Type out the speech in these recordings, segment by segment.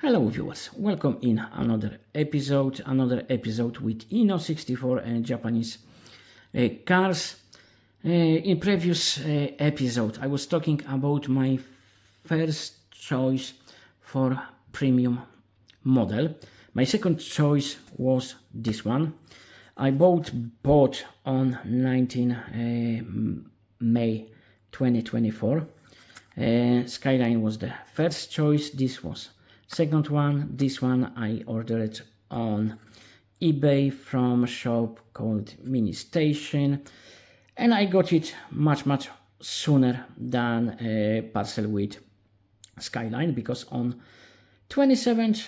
Hello viewers, welcome in another episode with Inno64 and Japanese cars. In previous episode I was talking about my first choice for premium model. My second choice was this one. I bought on 19 May 2024. Skyline was the first choice. This was second one. This one I ordered on eBay from a shop called Mini Station, and I got it much sooner than a parcel with Skyline, because on 27th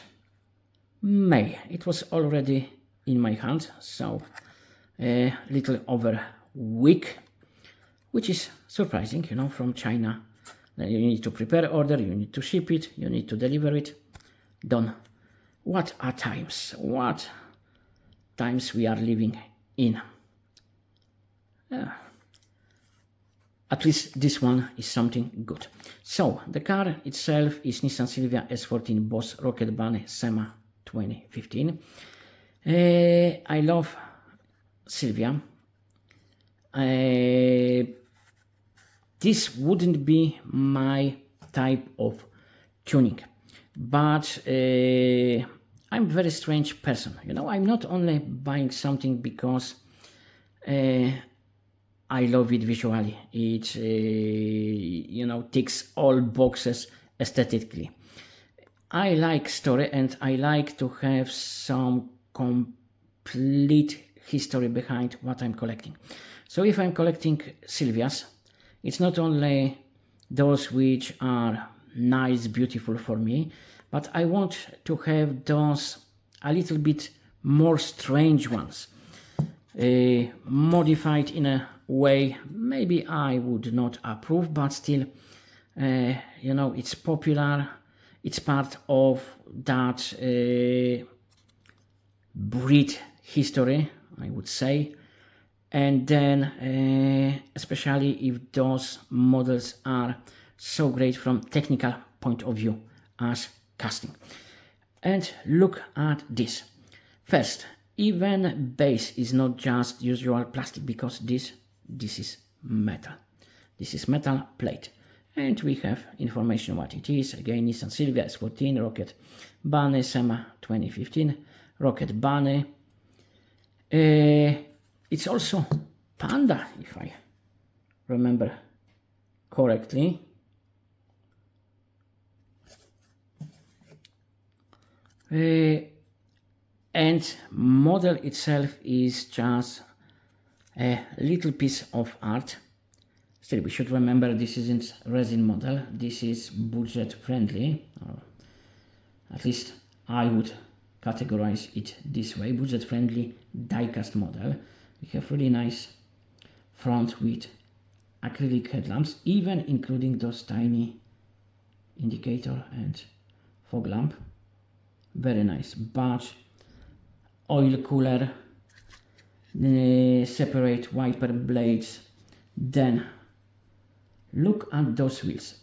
May it was already in my hand, so a little over a week, which is surprising, you know, from China. You need to prepare order, you need to ship it, you need to deliver it. Done. What are times? What times we are living in? At least this one is something good. So the car itself is Nissan Silvia S14 Boss Rocket Bunny SEMA 2015. I love Silvia. This wouldn't be my type of tuning, but I'm a very strange person. You know, I'm not only buying something because I love it visually. It you know, ticks all boxes aesthetically. I like story, and I like to have some complete history behind what I'm collecting. So if I'm collecting Silvias, it's not only those which are nice, beautiful for me, but I want to have those a little bit more strange ones, modified in a way maybe I would not approve, but still, you know, it's popular, it's part of that breed history, I would say. And then especially if those models are so great from technical point of view as casting. And look at this. First, even base is not just usual plastic, because this is metal. This is metal plate. And we have information what it is. Again, Nissan Silvia S14 Rocket Bunny SEMA 2015 Rocket Bunny. It's also Panda, if I remember correctly. And model itself is just a little piece of art. Still, we should remember this isn't resin model. This is budget friendly, or at least I would categorize it this way: budget friendly die-cast model. We have really nice front with acrylic headlamps, even including those tiny indicator and fog lamp. Very nice. Badge, oil cooler, separate wiper blades. Then look at those wheels.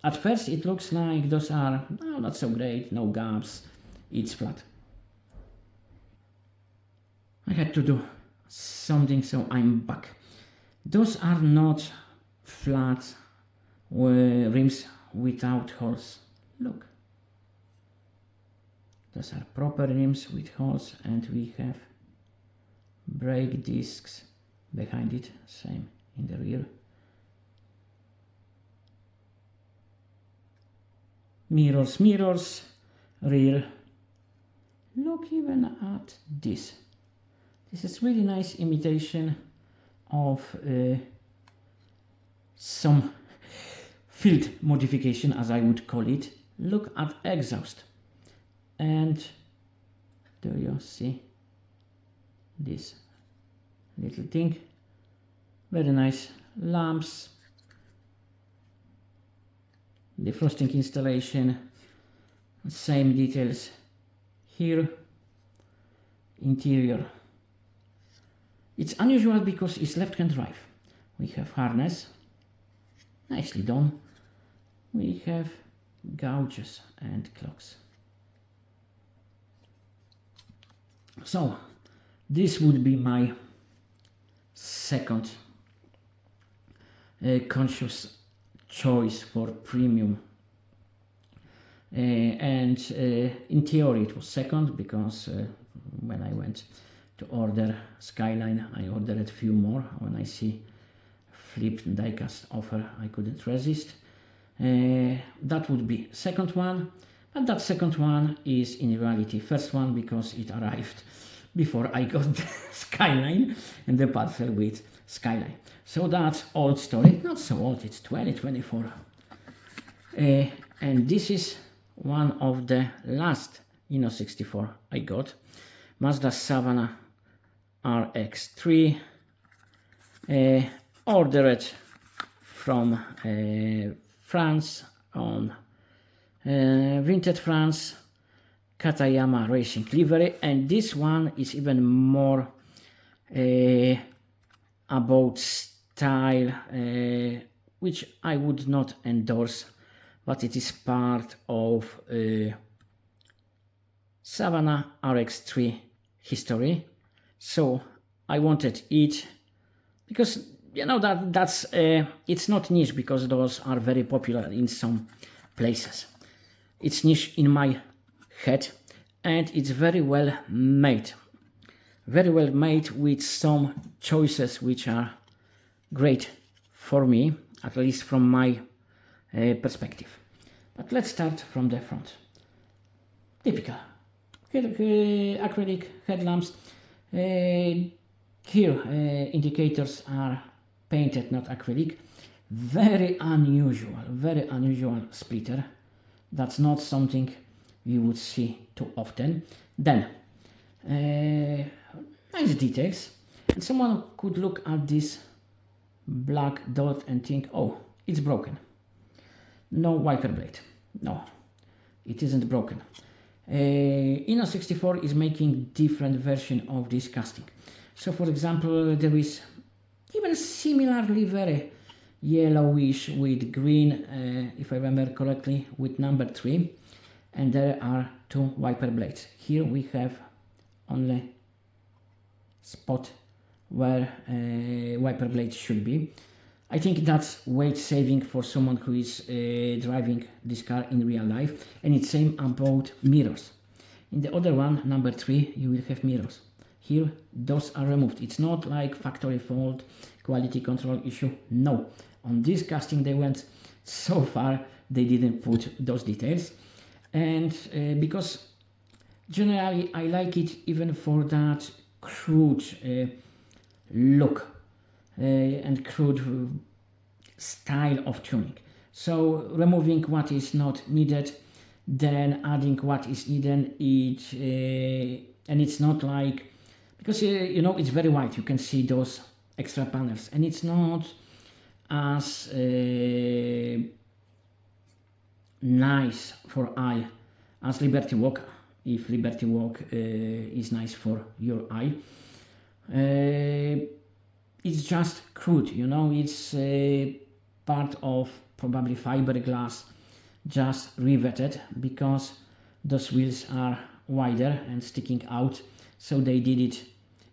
At first it looks like those are not so great, no gaps, it's flat. I had to do something, so I'm back. Those are not flat rims without holes. Look, those are proper rims with holes, and we have brake discs behind it, same in the rear. Mirrors, rear. Look even at this. This is really nice imitation of some field modification, as I would call it. Look at exhaust. And do you see this little thing? Very nice lamps. Defrosting installation. Same details here. Interior. It's unusual because it's left-hand drive. We have harness, nicely done. We have gauges and clocks. So this would be my second conscious choice for premium, and in theory it was second because when I went to order Skyline I ordered a few more. When I see flipped diecast offer I couldn't resist. That would be second one, but that second one is in reality first one because it arrived before I got the Skyline and the parcel with Skyline. So that's old story, not so old, it's 2024. And this is one of the last Inno64 I got, Mazda Savannah RX-3, ordered from France on Vinted France, Katayama Racing livery, and this one is even more about style, which I would not endorse, but it is part of Savannah RX-3 history. So I wanted it because you know that's it's not niche because those are very popular in some places. It's niche in my head, and it's very well made with some choices which are great for me, at least from my perspective. But let's start from the front. Typical acrylic headlamps. Here indicators are painted, not acrylic. Very unusual splitter. That's not something you would see too often. Then nice details, and someone could look at this black dot and think, oh, it's broken. No wiper blade. No, it isn't broken. Inno64 is making different version of this casting. So for example, there is even similarly very yellowish with green, if I remember correctly, with number 3, and there are 2 wiper blades. Here we have only spot where wiper blades should be. I think that's weight saving for someone who is driving this car in real life, and it's same about mirrors. In the other one, number 3, you will have mirrors. Here, those are removed. It's not like factory fault, quality control issue. No, on this casting they went so far they didn't put those details, and because generally I like it even for that crude look and crude style of tuning. So removing what is not needed, then adding what is needed, and it's not like, because you know it's very wide, you can see those extra panels, and it's not as nice for eye as Liberty Walk, if Liberty Walk is nice for your eye. It's just crude, you know, it's part of probably fiberglass just revetted because those wheels are wider and sticking out, so they did it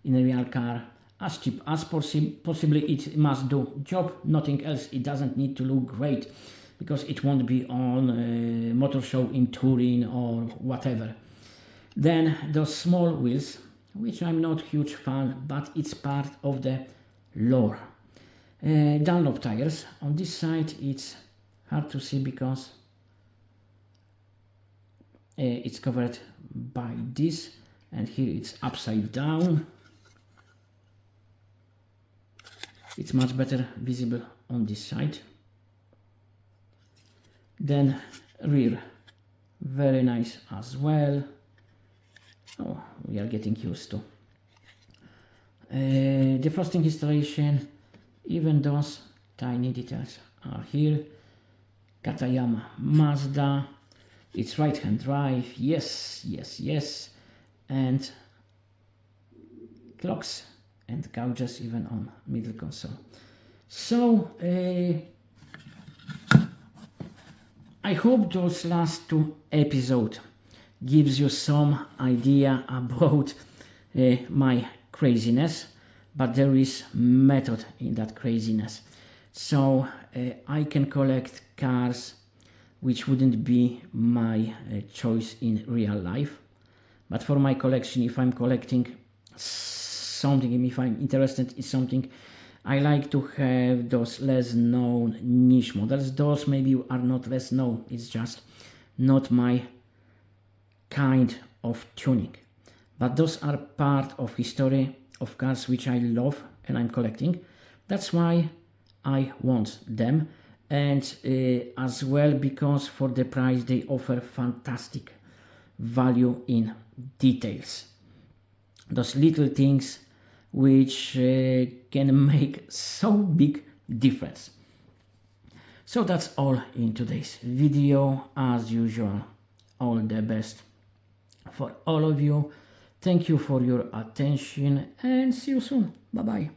in a real car as cheap as possibly it must do job, nothing else. It doesn't need to look great because it won't be on a motor show in Turin or whatever. Then those small wheels, which I'm not huge fan, but it's part of the lore. Dunlop tires. On this side it's hard to see because it's covered by this, and here it's upside down. It's much better visible on this side. Then rear, very nice as well. Oh, we are getting used to. Defrosting installation, even those tiny details are here. Katayama Mazda, it's right hand drive, yes, and clocks and gouges even on middle console. So I hope those last 2 episodes gives you some idea about my craziness, but there is method in that craziness. So I can collect cars which wouldn't be my choice in real life. But for my collection, if I'm collecting something, if I'm interested in something, I like to have those less known niche models. Those maybe are not less known, it's just not my kind of tuning. But those are part of history of cars which I love and I'm collecting. That's why I want them. And as well because for the price they offer fantastic value in details. Those little things which can make so big difference. So that's all in today's video. As usual, all the best for all of you. Thank you for your attention and see you soon. Bye bye.